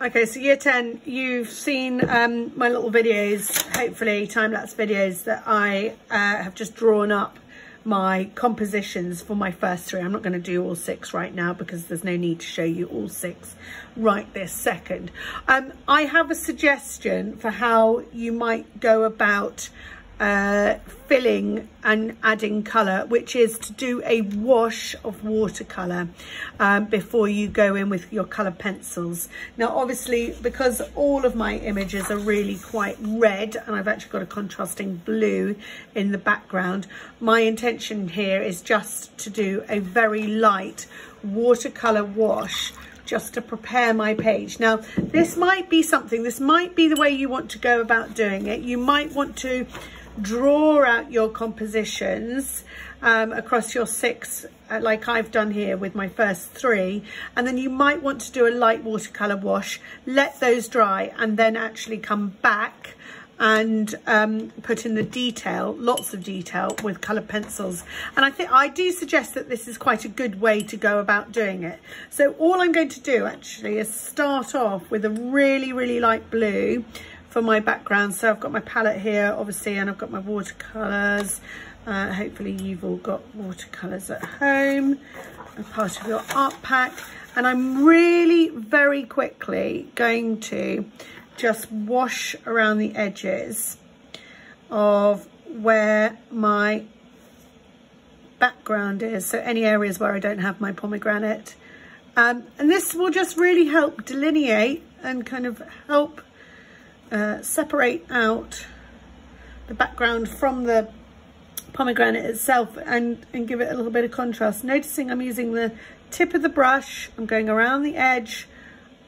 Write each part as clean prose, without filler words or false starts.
Okay, so year 10, you've seen my little videos, hopefully time-lapse videos that I have just drawn up my compositions for my first 3. I'm not going to do all 6 right now because there's no need to show you all 6 right this second. I have a suggestion for how you might go about filling and adding colour, which is to do a wash of watercolour before you go in with your coloured pencils. Now obviously, because all of my images are really quite red and I've actually got a contrasting blue in the background, my intention here is just to do a very light watercolour wash just to prepare my page. Now this might be the way you want to go about doing it. You might want to draw out your compositions across your 6 like I've done here with my first 3, and then you might want to do a light watercolor wash, let those dry, and then actually come back and put in the detail, lots of detail with colored pencils. And I do suggest that this is quite a good way to go about doing it. So all I'm going to do actually is start off with a really light blue for my background. So I've got my palette here obviously, and I've got my watercolors. Hopefully you've all got watercolors at home as part of your art pack, and I'm really very quickly going to just wash around the edges of where my background is, so any areas where I don't have my pomegranate, and this will just really help delineate and kind of help separate out the background from the pomegranate itself and give it a little bit of contrast. Noticing I'm using the tip of the brush, I'm going around the edge,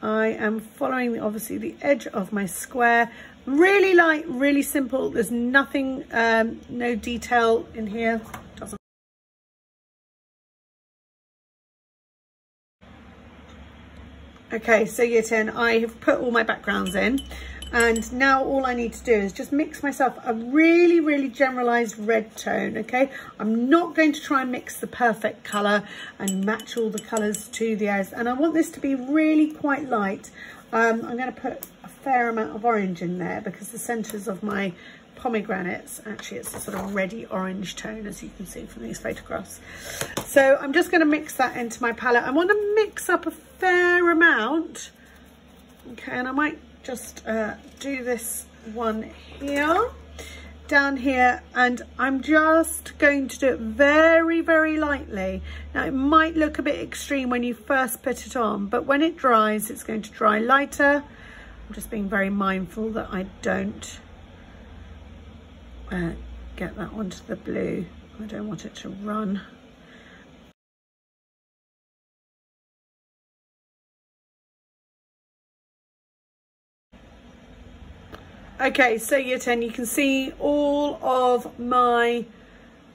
I am following obviously the edge of my square. Really light, really simple. There's nothing, no detail in here. Okay, so year 10, I have put all my backgrounds in, and now all I need to do is just mix myself a really generalized red tone. Okay, I'm not going to try and mix the perfect color and match all the colors to the areas, and I want this to be really quite light. I'm going to put a fair amount of orange in there because the centers of my pomegranates, actually it's a sort of reddy orange tone, as you can see from these photographs. So I'm just going to mix that into my palette. I want to mix up a fair amount. Okay, and I might just do this one here, down here, and I'm just going to do it very lightly. Now it might look a bit extreme when you first put it on, but when it dries it's going to dry lighter. I'm just being very mindful that I don't get that onto the blue. I don't want it to run. Okay, so year 10, you can see all of my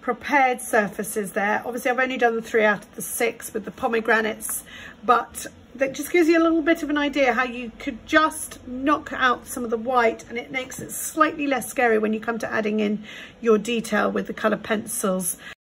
prepared surfaces there. Obviously I've only done the 3 out of the 6 with the pomegranates, but that just gives you a little bit of an idea how you could just knock out some of the white, and it makes it slightly less scary when you come to adding in your detail with the colored pencils.